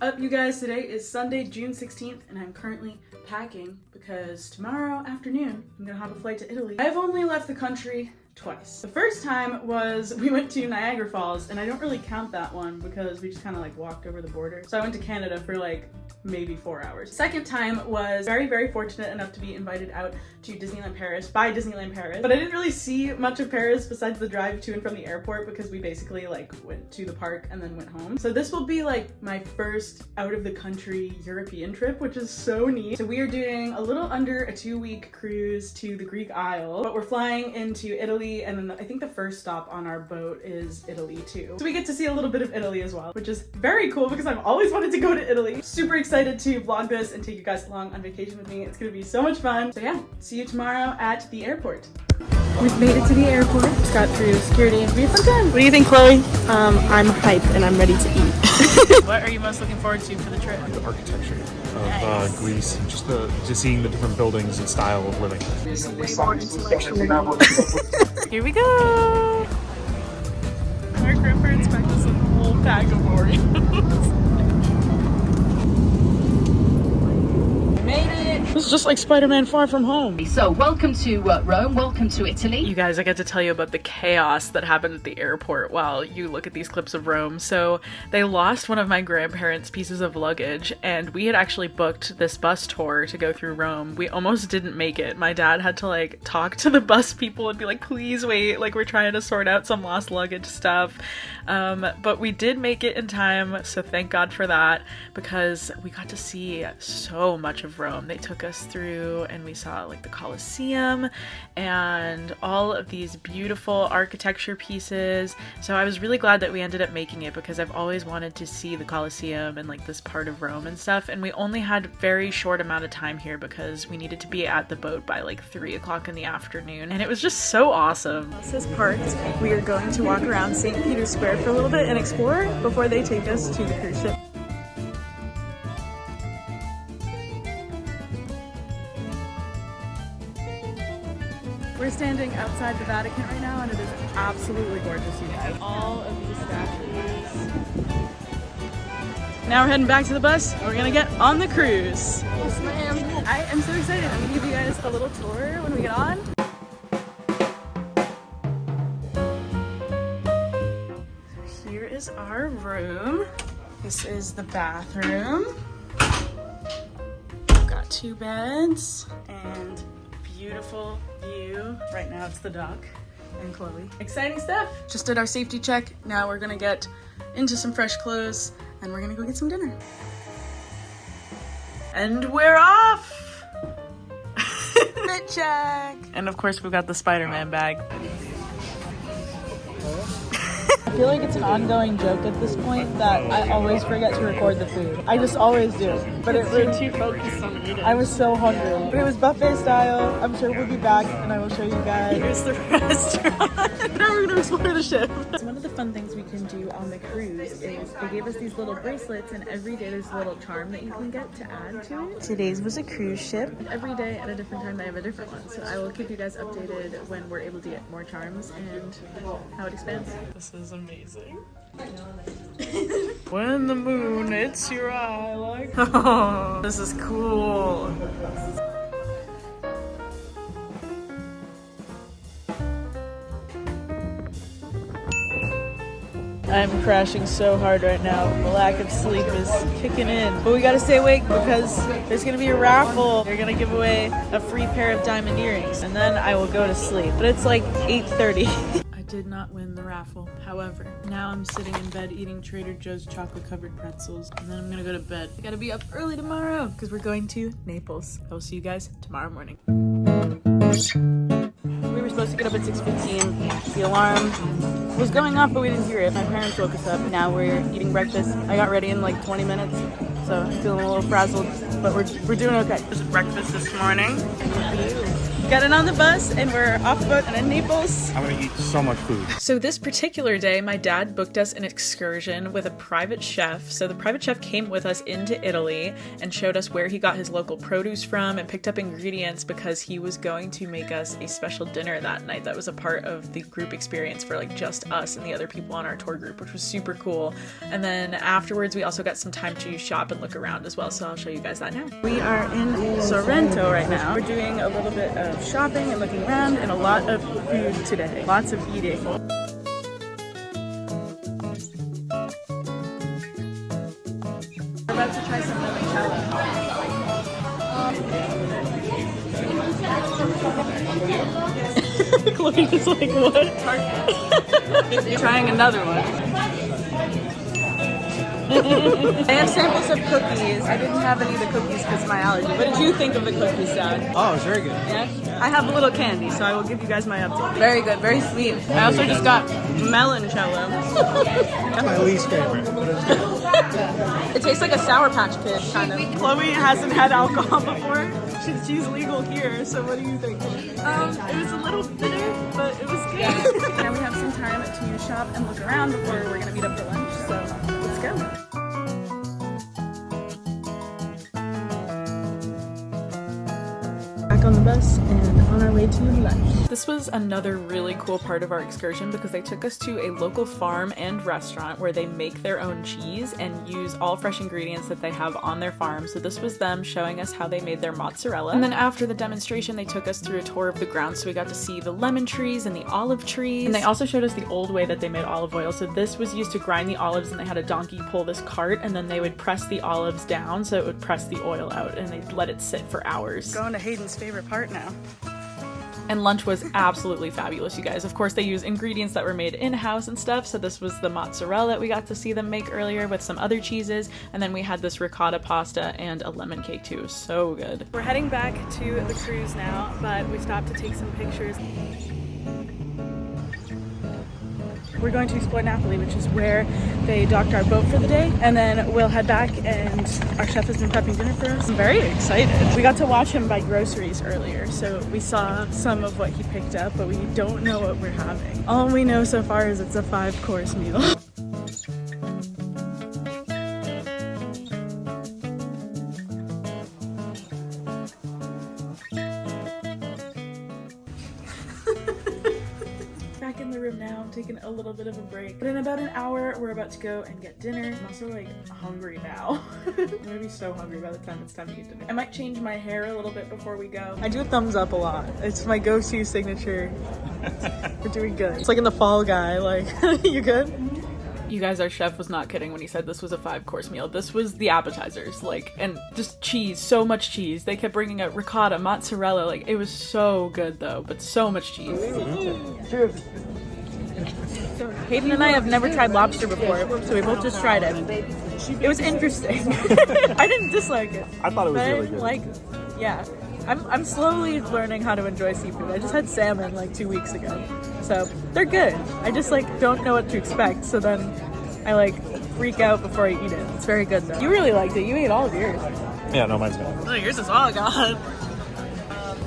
up, you guys? Today is Sunday, June 16th, and I'm currently packing because tomorrow afternoon I'm gonna have a flight to Italy. I've only left the country twice. The first time was we went to Niagara Falls, and I don't really count that one because we just kind of like walked over the border. So I went to Canada for like maybe 4 hours. Second time was very fortunate enough to be invited out to Disneyland Paris by Disneyland Paris, but I didn't really see much of Paris besides the drive to and from the airport because we basically like went to the park and then went home. So this will be like my first out of the country European trip, which is so neat. So we are doing a little under a 2-week cruise to the Greek Isle, but we're flying into Italy, and then I think the first stop on our boat is Italy too. So we get to see a little bit of Italy as well, which is very cool because I've always wanted to go to Italy. Super excited to vlog this and take you guys along on vacation with me. It's gonna be so much fun. So yeah, see you tomorrow at the airport. We've made it to the airport. Just got through security. It's gonna be a fun time. What do you think, Chloe? I'm hyped and I'm ready to eat. What are you most looking forward to for the trip? The architecture of Greece, and just seeing the different buildings and style of living. Here we go! Our grandparents packed us a whole bag of Oreos. This is just like Spider-Man Far From Home. So welcome to Rome, welcome to Italy. You guys, I get to tell you about the chaos that happened at the airport while you look at these clips of Rome. So they lost one of my grandparents' pieces of luggage, and we had actually booked this bus tour to go through Rome. We almost didn't make it. My dad had to like talk to the bus people and be like, please wait, like we're trying to sort out some lost luggage stuff. But we did make it in time, so thank God for that, because we got to see so much of Rome. They took us through and we saw like the Colosseum and all of these beautiful architecture pieces. So I was really glad that we ended up making it because I've always wanted to see the Colosseum and like this part of Rome and stuff, and we only had very short amount of time here because we needed to be at the boat by like 3 o'clock in the afternoon, and it was just so awesome. Bus is parked. We are going to walk around St. Peter's Square for a little bit and explore before they take us to the cruise ship. We're standing outside the Vatican right now, and it is absolutely gorgeous, you guys. All of these statues. Now we're heading back to the bus, and we're gonna get on the cruise. Yes, ma'am. I am so excited. I'm gonna give you guys a little tour when we get on. So here is our room. This is the bathroom. We've got 2 beds and beautiful view. Right now it's the dock and Chloe. Exciting stuff. Just did our safety check. Now we're gonna get into some fresh clothes and we're gonna go get some dinner. And we're off! Fit check! And of course we've got the Spider-Man bag. I feel like it's an ongoing joke at this point that I always forget to record the food. I just always do. But you're too focused on eating. I was so hungry. But it was buffet style. I'm sure we'll be back and I will show you guys. Here's the restaurant. Now we're gonna explore the ship. So one of the fun things we can do on the cruise is they gave us these little bracelets, and every day there's a little charm that you can get to add to it. Today's was a cruise ship. Every day at a different time they have a different one. So I will keep you guys updated when we're able to get more charms and how it expands. This is amazing. When the moon hits your eye like oh, this is cool. I'm crashing so hard right now. The lack of sleep is kicking in. But we gotta stay awake because there's gonna be a raffle. They're gonna give away a free pair of diamond earrings, and then I will go to sleep. But it's like 8:30. I did not win the raffle. However, now I'm sitting in bed eating Trader Joe's chocolate covered pretzels, and then I'm gonna go to bed. I gotta be up early tomorrow because we're going to Naples. I will see you guys tomorrow morning. We were supposed to get up at 6:15. The alarm was going off, but we didn't hear it. My parents woke us up. Now we're eating breakfast. I got ready in like 20 minutes, so I'm feeling a little frazzled, but we're doing okay. There's breakfast this morning. getting on the bus and we're off the boat and in Naples. I'm gonna eat so much food. So this particular day, my dad booked us an excursion with a private chef. So the private chef came with us into Italy and showed us where he got his local produce from and picked up ingredients because he was going to make us a special dinner that night that was a part of the group experience for like just us and the other people on our tour group, which was super cool. And then afterwards, we also got some time to shop and look around as well. So I'll show you guys that now. We are in Sorrento right now. We're doing a little bit of shopping and looking around and a lot of food today. Lots of eating. We're about to try some limoncello. Chloe's like, what? Trying another one. I have samples of cookies. I didn't have any of the cookies because of my allergy. What did you think of the cookies, Dad? Oh, it's very good. Yeah? I have a little candy, so I will give you guys my update. Very good, very sweet. I also just got meloncello. My least favorite, but it's good. It tastes like a Sour Patch Kid, kind of. Chloe hasn't had alcohol before. She's legal here, so what do you think? It was a little bitter, but it was good. Now we have some time to shop and look around before we're gonna meet up for lunch, so let's go. Back on the bus and on our way to lunch. This was another really cool part of our excursion because they took us to a local farm and restaurant where they make their own cheese and use all fresh ingredients that they have on their farm. So this was them showing us how they made their mozzarella. And then after the demonstration, they took us through a tour of the grounds, so we got to see the lemon trees and the olive trees. And they also showed us the old way that they made olive oil. So this was used to grind the olives, and they had a donkey pull this cart, and then they would press the olives down so it would press the oil out, and they'd let it sit for hours. Going to Hayden's favorite part now. And lunch was absolutely fabulous, you guys. Of course, they use ingredients that were made in-house and stuff. So this was the mozzarella that we got to see them make earlier with some other cheeses. And then we had this ricotta pasta and a lemon cake too. So good. We're heading back to the cruise now, but we stopped to take some pictures. We're going to explore Napoli, which is where they docked our boat for the day, and then we'll head back, and our chef has been prepping dinner for us. I'm very excited. We got to watch him buy groceries earlier, so we saw some of what he picked up, but we don't know what we're having. All we know so far is it's a 5-course meal. Back in the room now, I'm taking a little bit of a break. But in about an hour, we're about to go and get dinner. I'm also like hungry now. I'm gonna be so hungry by the time it's time to eat dinner. I might change my hair a little bit before we go. I do a thumbs up a lot. It's my go-to signature. We're doing good. It's like in the Fall Guy, like, you good? You guys, our chef was not kidding when he said this was a 5-course meal. This was the appetizers, like, and just cheese, so much cheese. They kept bringing out ricotta, mozzarella, like, it was so good though, but so much cheese. So Hayden and I have never tried lobster before, so we both just tried it. It was interesting. I didn't dislike it. I thought it was really good. Like, yeah. I'm slowly learning how to enjoy seafood. I just had salmon like 2 weeks ago. So they're good. I just like don't know what to expect. So then I like freak out before I eat it. It's very good though. You really liked it. You ate all of yours. Yeah, no, mine's good. Oh, yours is all gone.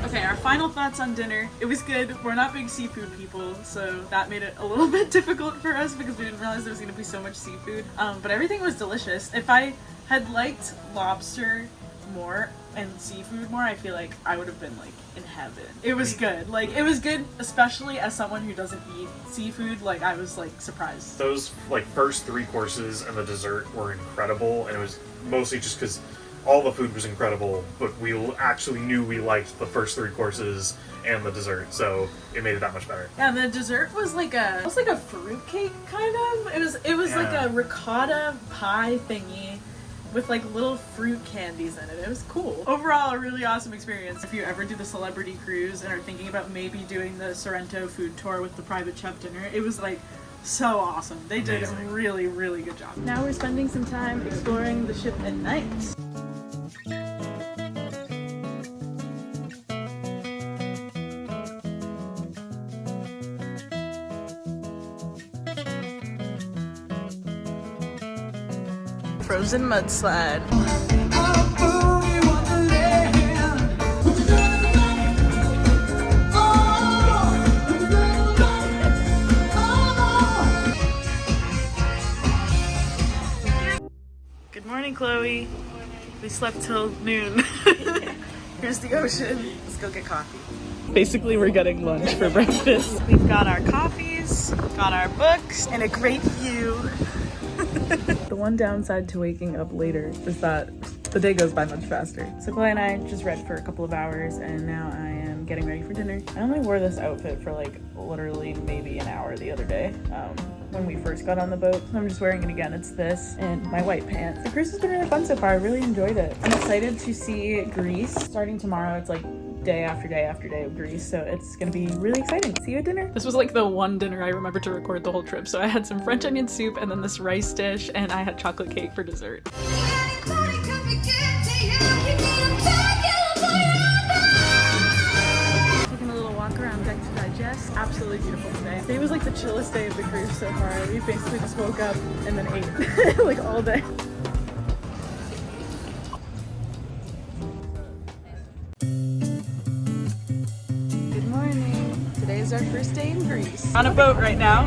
Okay, our final thoughts on dinner. It was good. We're not big seafood people, so that made it a little bit difficult for us because we didn't realize there was going to be so much seafood. But everything was delicious. If I had liked lobster more and seafood more, I feel like I would have been like in heaven. It was good. Like, it was good, especially as someone who doesn't eat seafood. Like, I was like surprised. Those like first 3 courses and the dessert were incredible, and it was mostly just because all the food was incredible, but we actually knew we liked the first 3 courses and the dessert, so it made it that much better. Yeah, the dessert was like a fruit cake kind of. It was like a ricotta pie thingy with like little fruit candies in it. It was cool. Overall, a really awesome experience. If you ever do the celebrity cruise and are thinking about maybe doing the Sorrento food tour with the private chef dinner, it was like so awesome. They did a really, really good job. Now we're spending some time exploring the ship at night. Frozen mudslide. morning, Chloe. We slept till noon. Here's the ocean. Let's go get coffee. Basically, we're getting lunch for breakfast. We've got our coffees, got our books, and a great view. The one downside to waking up later is that the day goes by much faster. So Chloe and I just read for a couple of hours, and now I am getting ready for dinner. I only wore this outfit for like literally maybe an hour the other day when we first got on the boat. I'm just wearing it again. It's this and my white pants. The cruise has been really fun so far. I really enjoyed it. I'm excited to see Greece. Starting tomorrow, it's like day after day after day of Greece, so it's gonna be really exciting. See you at dinner. This was like the one dinner I remember to record the whole trip. So I had some French onion soup and then this rice dish, and I had chocolate cake for dessert. Taking a little walk around deck to digest. Absolutely beautiful today. Today was like the chillest day of the cruise so far. We basically just woke up and then ate like all day. Today's our first day in Greece. On a boat right now.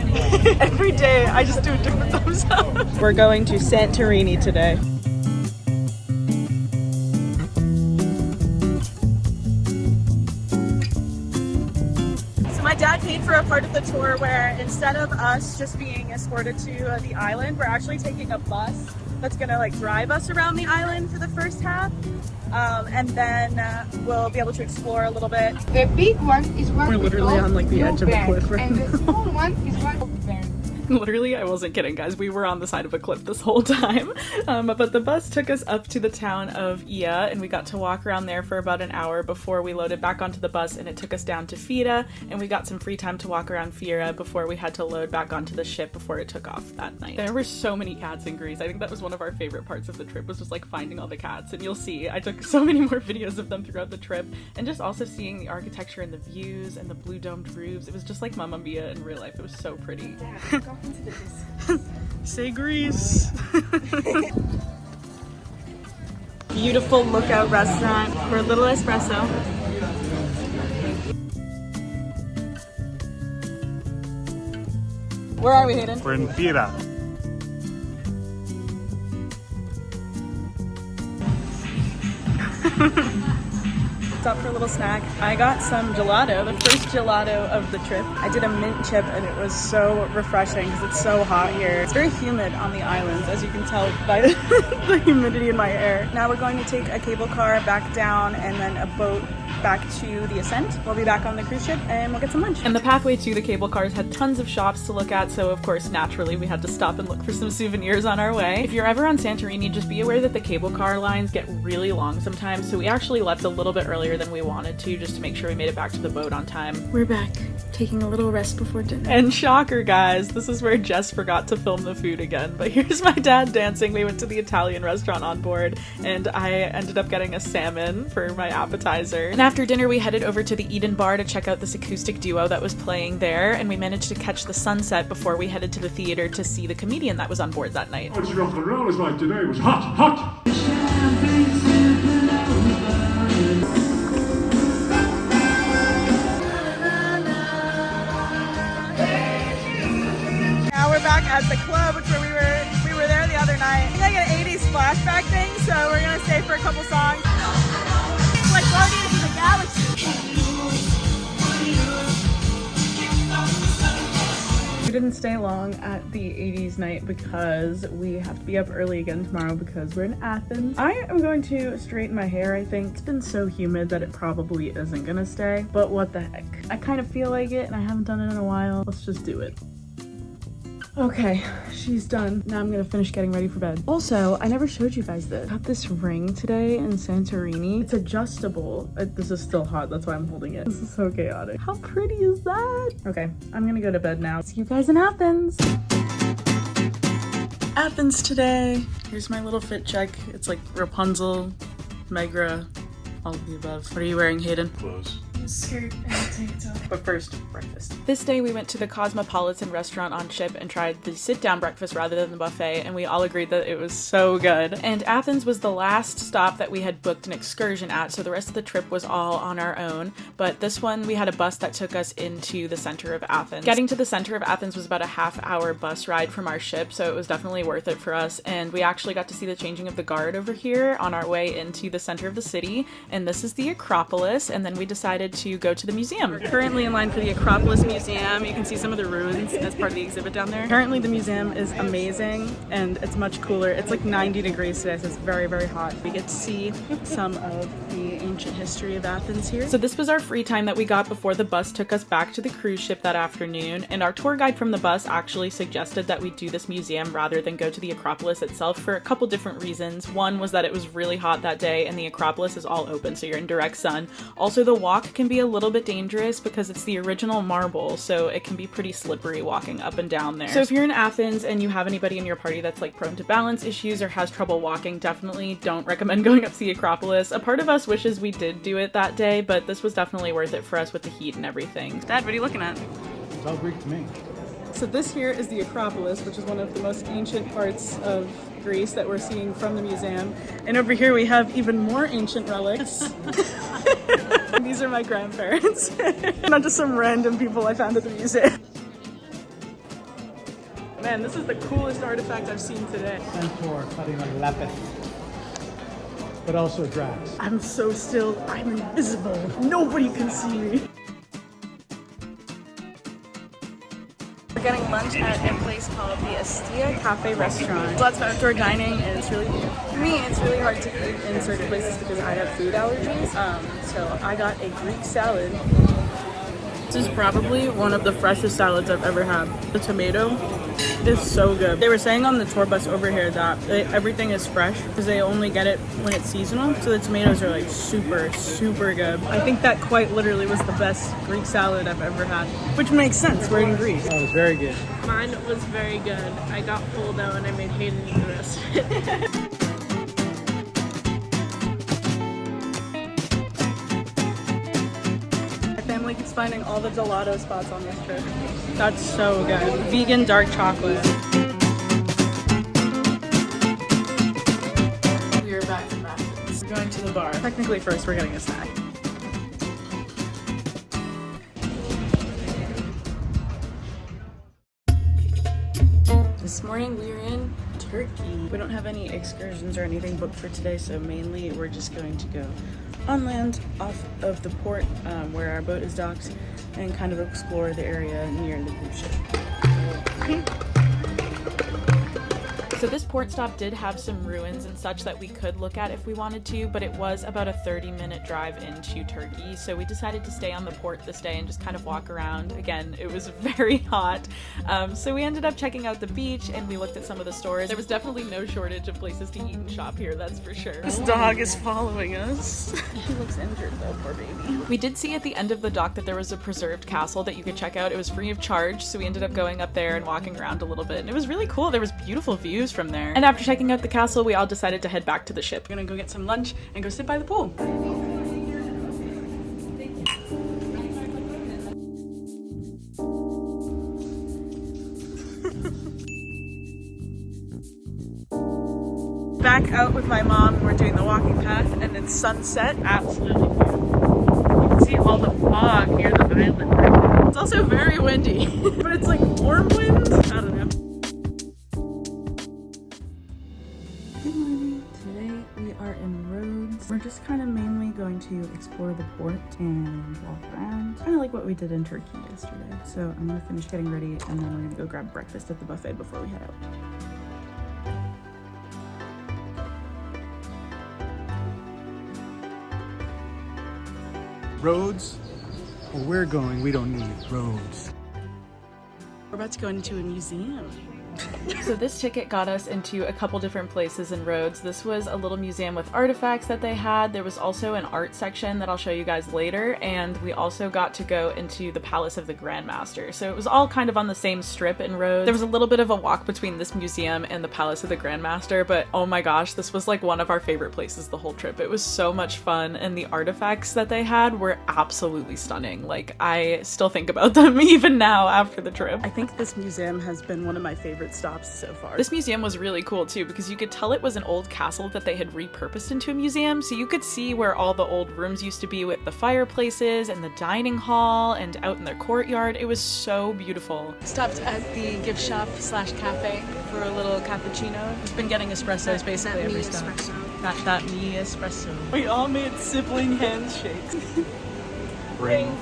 Every day I just do a different thumbs up. We're going to Santorini today. So my dad paid for a part of the tour where instead of us just being escorted to the island, we're actually taking a bus that's gonna like drive us around the island for the first half. And then we'll be able to explore a little bit. The big one is one. We're literally on like the edge of a cliff right and now. the small one is one. Literally, I wasn't kidding, guys. We were on the side of a cliff this whole time. But the bus took us up to the town of Ia, and we got to walk around there for about an hour before we loaded back onto the bus, and it took us down to Fira, and we got some free time to walk around Fira before we had to load back onto the ship before it took off that night. There were so many cats in Greece. I think that was one of our favorite parts of the trip, was just like finding all the cats, and you'll see I took so many more videos of them throughout the trip, and just also seeing the architecture and the views and the blue domed roofs. It was just like Mamma Mia in real life. It was so pretty. Yeah, go into this. Say Greece. Beautiful lookout restaurant for a little espresso. Where are we, Hayden? We're in Valletta. Stop for a little snack. I got some gelato, the first gelato of the trip. I did a mint chip and it was so refreshing because it's so hot here. It's very humid on the islands, as you can tell by the humidity in my hair. Now we're going to take a cable car back down and then a boat back to the Ascent. We'll be back on the cruise ship and we'll get some lunch. And the pathway to the cable cars had tons of shops to look at, so of course, naturally, we had to stop and look for some souvenirs on our way. If you're ever on Santorini, just be aware that the cable car lines get really long sometimes, so we actually left a little bit earlier than we wanted to, just to make sure we made it back to the boat on time. We're back, taking a little rest before dinner. And shocker, guys, this is where Jess forgot to film the food again, but here's my dad dancing. We went to the Italian restaurant on board, and I ended up getting a salmon for my appetizer. And after dinner, we headed over to the Eden Bar to check out this acoustic duo that was playing there, and we managed to catch the sunset before we headed to the theater to see the comedian that was on board that night. What rock and roll is like today was hot, hot! Now we're back at the club, which where we were there the other night. I think I get an 80s flashback thing, so we're gonna stay for a couple songs. It's like Guardians of the Galaxy. We didn't stay long at the 80s night because we have to be up early again tomorrow because we're in Athens. I am going to straighten my hair, I think. It's been so humid that it probably isn't gonna stay, but what the heck. I kind of feel like it and I haven't done it in a while. Let's just do it. Okay, she's done. Now I'm gonna finish getting ready for bed. Also, I never showed you guys this. I got this ring today in Santorini. It's adjustable. This is still hot, that's why I'm holding it. This is so chaotic. How pretty is that? Okay, I'm gonna go to bed now. See you guys in Athens. Athens today. Here's my little fit check. It's like Rapunzel, Megra, all of the above. What are you wearing, Hayden? Clothes. skirt and a tank top. But first, breakfast. This day we went to the Cosmopolitan restaurant on ship and tried the sit-down breakfast rather than the buffet, and we all agreed that it was so good. And Athens was the last stop that we had booked an excursion at, so the rest of the trip was all on our own. But this one, we had a bus that took us into the center of Athens. Getting to the center of Athens was about a half-hour bus ride from our ship, so it was definitely worth it for us. And we actually got to see the changing of the guard over here on our way into the center of the city. And this is the Acropolis, and then we decided to go to the museum. We're currently in line for the Acropolis Museum. You can see some of the ruins as part of the exhibit down there. Currently the museum is amazing and it's much cooler. It's like 90 degrees today, so it's very, very hot. We get to see some of the ancient history of Athens here. So this was our free time that we got before the bus took us back to the cruise ship that afternoon, and our tour guide from the bus actually suggested that we do this museum rather than go to the Acropolis itself for a couple different reasons. One was that it was really hot that day and the Acropolis is all open, so you're in direct sun. Also, the walk can be a little bit dangerous because it's the original marble, so it can be pretty slippery walking up and down there. So if you're in Athens and you have anybody in your party that's like prone to balance issues or has trouble walking, definitely don't recommend going up to the Acropolis. A part of us wishes we did do it that day, but this was definitely worth it for us with the heat and everything. Dad, what are you looking at? It's all Greek to me. So this here is the Acropolis, which is one of the most ancient parts of Greece that we're seeing from the museum. And over here we have even more ancient relics. These are my grandparents. Not just some random people I found at the museum. Man, this is the coolest artifact I've seen today. Centaur cutting on lapis, but also Drax. I'm so still, I'm invisible. Nobody can see me. We're getting lunch at a place called the Astia Cafe Restaurant. Lots of outdoor dining and it's really new. For me, it's really hard to eat in certain places because I have food allergies. So I got a Greek salad. This is probably one of the freshest salads I've ever had. The tomato is so good. They were saying on the tour bus over here that everything is fresh because they only get it when it's seasonal. So the tomatoes are like super, super good. I think that quite literally was the best Greek salad I've ever had, which makes sense. We're in Greece. Oh, it was very good. Mine was very good. I got full though and I made Hayden eat the rest of it. Family keeps finding all the gelato spots on this trip. That's so good. Vegan dark chocolate. We are back from Athens. We're going to the bar. Technically first we're getting a snack. This morning we are in Turkey. We don't have any excursions or anything booked for today, so mainly we're just going to go on land off of the port where our boat is docked and kind of explore the area near the cruise ship. So this port stop did have some ruins and such that we could look at if we wanted to, but it was about a 30-minute drive into Turkey, so we decided to stay on the port this day and just kind of walk around. Again, it was very hot, so we ended up checking out the beach and we looked at some of the stores. There was definitely no shortage of places to eat and shop here, that's for sure. This dog is following us. He looks injured though, poor baby. We did see at the end of the dock that there was a preserved castle that you could check out. It was free of charge, so we ended up going up there and walking around a little bit, and it was really cool. There was beautiful views from there. And after checking out the castle, we all decided to head back to the ship. We're gonna go get some lunch and go sit by the pool. Back out with my mom, we're doing the walking path and it's sunset. Absolutely beautiful. You can see all the fog near the island. It's also very windy, but it's like warm wind. I don't know. Good morning. Today we are in Rhodes. We're just kind of mainly going to explore the port and walk around. Kind of like what we did in Turkey yesterday. So I'm gonna finish getting ready and then we're gonna go grab breakfast at the buffet before we head out. Roads? Where we're going, we don't need roads. We're about to go into a museum. So this ticket got us into a couple different places in Rhodes. This was a little museum with artifacts that they had. There was also an art section that I'll show you guys later, and we also got to go into the Palace of the Grandmaster. So it was all kind of on the same strip in Rhodes. There was a little bit of a walk between this museum and the Palace of the Grandmaster, but oh my gosh, this was like one of our favorite places the whole trip. It was so much fun, and the artifacts that they had were absolutely stunning. Like, I still think about them even now after the trip. I think this museum has been one of my favorite stops so far. This museum was really cool too, because you could tell it was an old castle that they had repurposed into a museum, so you could see where all the old rooms used to be with the fireplaces and the dining hall and out in their courtyard. It was so beautiful. Stopped at the gift shop slash cafe for a little cappuccino. We've been getting espressos basically every stop. That me espresso. We all made sibling handshakes. Ring.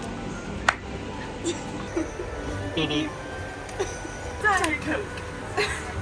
Diet Coke.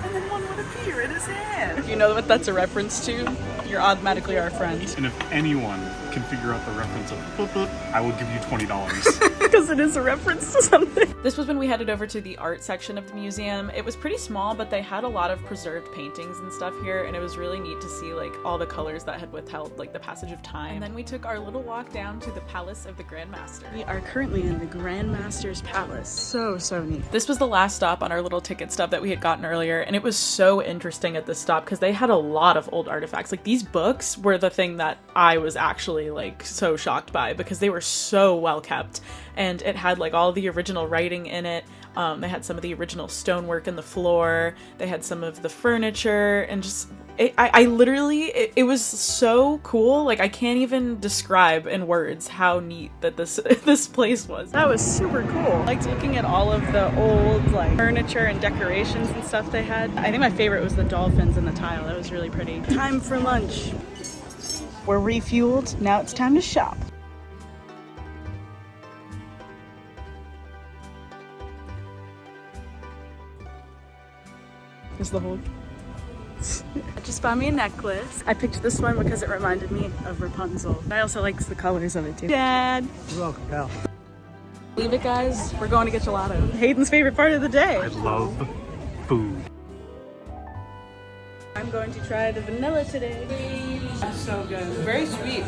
And then one would appear in his hand. If you know what that's a reference to, you're automatically our friend. And if anyone can figure out the reference of boop boop, I will give you $20. Because it is a reference to something. This was when we headed over to the art section of the museum. It was pretty small, but they had a lot of preserved paintings and stuff here, and it was really neat to see like all the colors that had withheld like the passage of time. And then we took our little walk down to the Palace of the Grandmaster. We are currently in the Grandmaster's Palace. So neat. This was the last stop on our little ticket stub that we had gotten earlier, and it was so interesting at this stop because they had a lot of old artifacts. Like, these books were the thing that I was actually like so shocked by because they were so well kept, and it had like all the original writing in it. They had some of the original stonework in the floor. They had some of the furniture, and just it was so cool. Like, I can't even describe in words how neat that this place was. That was super cool. I liked looking at all of the old like furniture and decorations and stuff they had. I think my favorite was the dolphins in the tile. That was really pretty. Time for lunch. We're refueled. Now it's time to shop. Is the whole just bought me a necklace. I picked this one because it reminded me of Rapunzel. I also like the colors of it too. Dad! You're welcome, pal. Leave it, guys. We're going to get gelato. Hayden's favorite part of the day. I love food. I'm going to try the vanilla today. It's so good. Very sweet.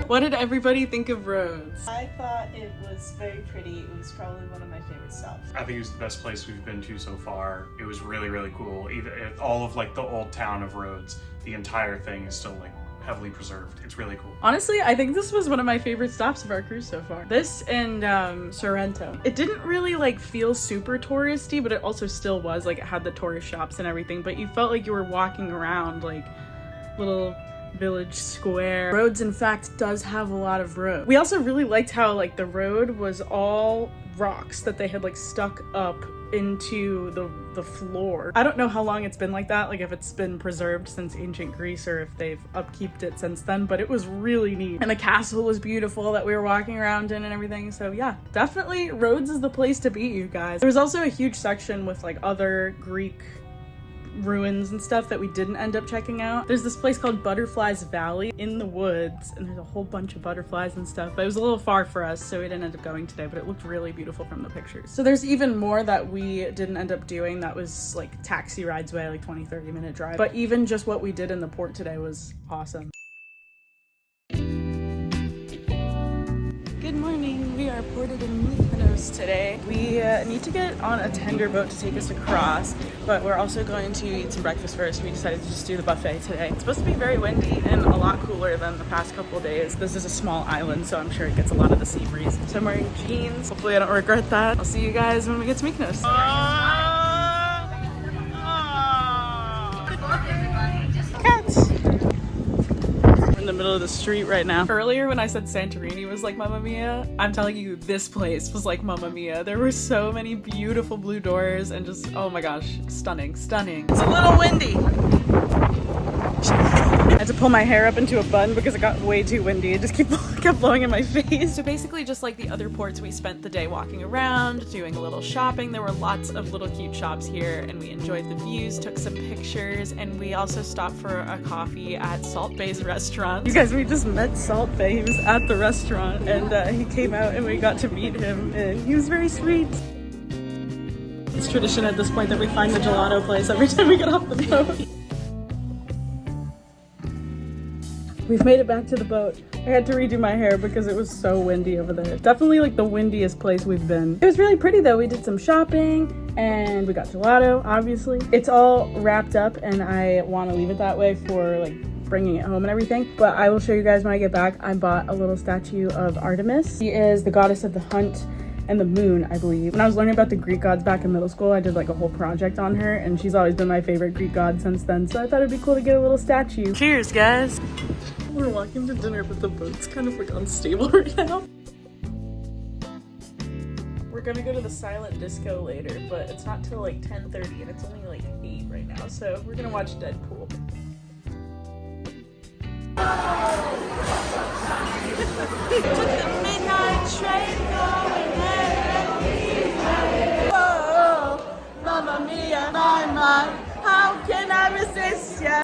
What did everybody think of Rhodes? I thought it was very pretty. It was probably one of my favorite stops. I think it was the best place we've been to so far. It was really, really cool. Even all of like the old town of Rhodes, the entire thing is still like heavily preserved. It's really cool. Honestly, I think this was one of my favorite stops of our cruise so far. This and Sorrento. It didn't really like feel super touristy, but it also still was. Like, it had the tourist shops and everything, but you felt like you were walking around like little village square. Rhodes, in fact, does have a lot of road. We also really liked how like the road was all rocks that they had like stuck up into the floor. I don't know how long it's been like that, like if it's been preserved since ancient Greece or if they've upkeeped it since then, but it was really neat. And the castle was beautiful that we were walking around in and everything. So yeah, definitely Rhodes is the place to be, you guys. There was also a huge section with like other Greek ruins and stuff that we didn't end up checking out. There's this place called Butterflies Valley in the woods, and there's a whole bunch of butterflies and stuff, but it was a little far for us, so we didn't end up going today, but it looked really beautiful from the pictures. So there's even more that we didn't end up doing that was like taxi rides away, like 20-30 minute drive, but even just what we did in the port today was awesome. Good morning. We are ported in Mykonos today. We need to get on a tender boat to take us across, but we're also going to eat some breakfast first. We decided to just do the buffet today. It's supposed to be very windy and a lot cooler than the past couple days. This is a small island, so I'm sure it gets a lot of the sea breeze. So I'm wearing jeans. Hopefully I don't regret that. I'll see you guys when we get to Mykonos. Cats! In the middle of the street right now. Earlier when I said Santorini was like Mamma Mia, I'm telling you this place was like Mamma Mia. There were so many beautiful blue doors and just, oh my gosh, stunning, stunning. It's a little windy. I had to pull my hair up into a bun because it got way too windy. It just kept blowing in my face. So basically, just like the other ports, we spent the day walking around, doing a little shopping. There were lots of little cute shops here, and we enjoyed the views, took some pictures, and we also stopped for a coffee at Salt Bay's restaurant. You guys, we just met Salt Bay. He was at the restaurant, and he came out, and we got to meet him, and he was very sweet. It's tradition at this point that we find the gelato place every time we get off the boat. We've made it back to the boat. I had to redo my hair because it was so windy over there. Definitely like the windiest place we've been. It was really pretty though. We did some shopping and we got gelato, obviously. It's all wrapped up and I want to leave it that way for like bringing it home and everything. But I will show you guys when I get back. I bought a little statue of Artemis. She is the goddess of the hunt and the moon, I believe. When I was learning about the Greek gods back in middle school, I did like a whole project on her and she's always been my favorite Greek god since then. So I thought it'd be cool to get a little statue. Cheers, guys. We're walking to dinner, but the boat's kind of like unstable right now. We're gonna go to the silent disco later, but it's not till like 10:30 and it's only like 8 right now. So we're gonna watch Deadpool. Took the midnight train going everywhere. Whoa, mamma mia, my, how can I resist ya?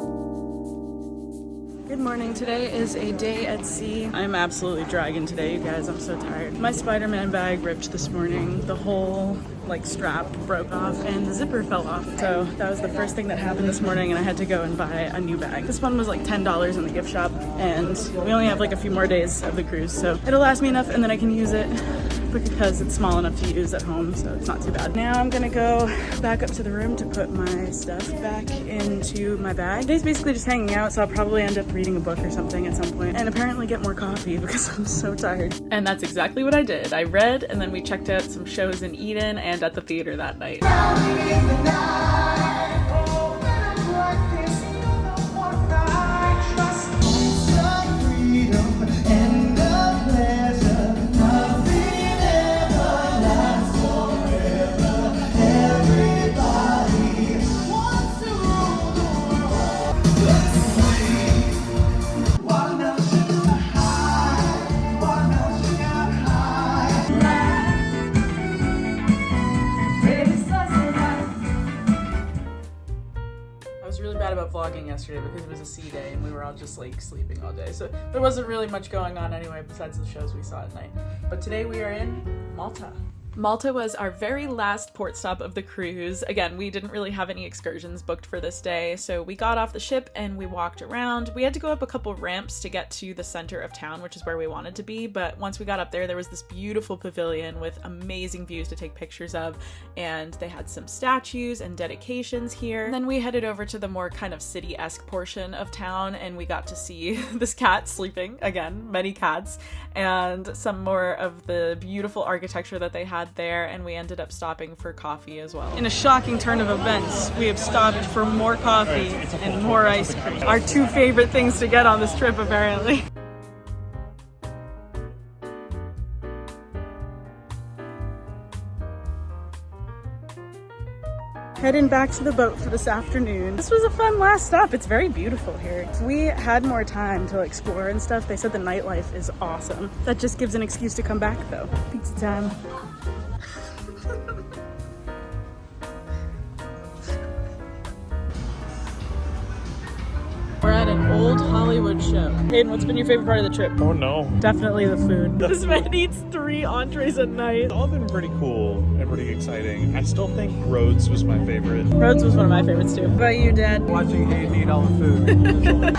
Good morning. Today is a day at sea. I'm absolutely dragging today, you guys. I'm so tired. My Spider-Man bag ripped this morning. The whole like strap broke off and the zipper fell off. So that was the first thing that happened this morning and I had to go and buy a new bag. This one was like $10 in the gift shop and we only have like a few more days of the cruise. So it'll last me enough and then I can use it because it's small enough to use at home, so it's not too bad. Now I'm gonna go back up to the room to put my stuff back into my bag. Today's basically just hanging out, so I'll probably end up reading a book or something at some point and apparently get more coffee because I'm so tired. And that's exactly what I did. I read and then we checked out some shows in Eden and at the theater that night. About vlogging yesterday because it was a sea day and we were all just like sleeping all day, so there wasn't really much going on anyway besides the shows we saw at night. But today we are in Malta. Malta was our very last port stop of the cruise. Again, we didn't really have any excursions booked for this day, so we got off the ship and we walked around. We had to go up a couple ramps to get to the center of town, which is where we wanted to be, but once we got up there, there was this beautiful pavilion with amazing views to take pictures of, and they had some statues and dedications here. And then we headed over to the more kind of city-esque portion of town, and we got to see this cat sleeping, again, many cats, and some more of the beautiful architecture that they had there, and we ended up stopping for coffee as well. In a shocking turn of events, we have stopped for more coffee and more ice cream. Our two favorite things to get on this trip, apparently. Heading back to the boat for this afternoon. This was a fun last stop. It's very beautiful here. If we had more time to explore and stuff, they said the nightlife is awesome. That just gives an excuse to come back though. Pizza time. We're at an old Hollywood show. Hayden, what's been your favorite part of the trip? Oh no. Definitely the food. This man eats 3 entrees a night. It's all been pretty cool and pretty exciting. I still think Rhodes was my favorite. Rhodes was one of my favorites too. What about you, Dad? Watching Hayden eat all the food.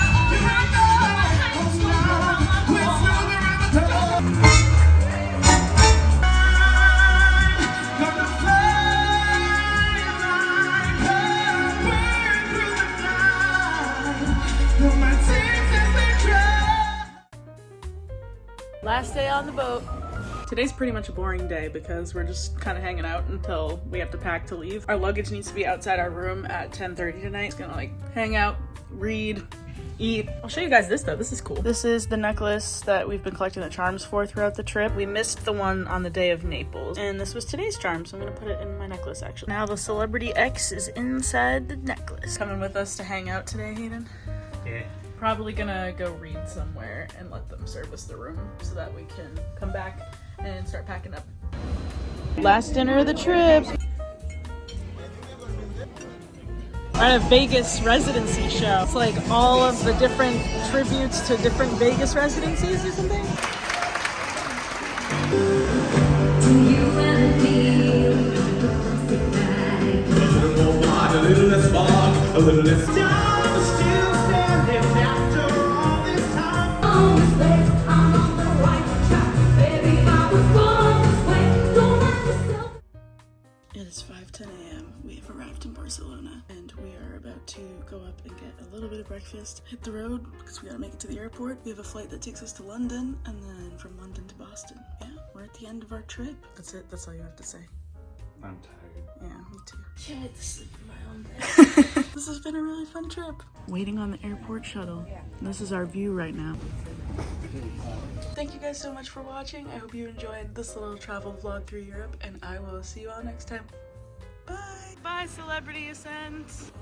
Last day on the boat. Today's pretty much a boring day because we're just kind of hanging out until we have to pack to leave. Our luggage needs to be outside our room at 10:30 tonight. It's gonna like hang out, read, eat. I'll show you guys this though. This is cool. This is the necklace that we've been collecting the charms for throughout the trip. We missed the one on the day of Naples, and this was today's charm, so I'm gonna put it in my necklace actually. Now the Celebrity X is inside the necklace. Coming with us to hang out today, Hayden? Yeah. probably gonna go read somewhere and let them service the room so that we can come back and start packing up. Last dinner of the trip. We're at a Vegas residency show. It's like all of the different tributes to different Vegas residencies or something. It is 5:10 a.m. We have arrived in Barcelona and we are about to go up and get a little bit of breakfast, hit the road because we gotta make it to the airport. We have a flight that takes us to London and then from London to Boston. Yeah, we're at the end of our trip. That's it, that's all you have to say. I'm tired. Yeah, me too. Can't wait to sleep in my own bed. This has been a really fun trip. Waiting on the airport shuttle. This is our view right now. Thank you guys so much for watching. I hope you enjoyed this little travel vlog through Europe and I will see you all next time. Bye! Bye, Celebrity Ascent!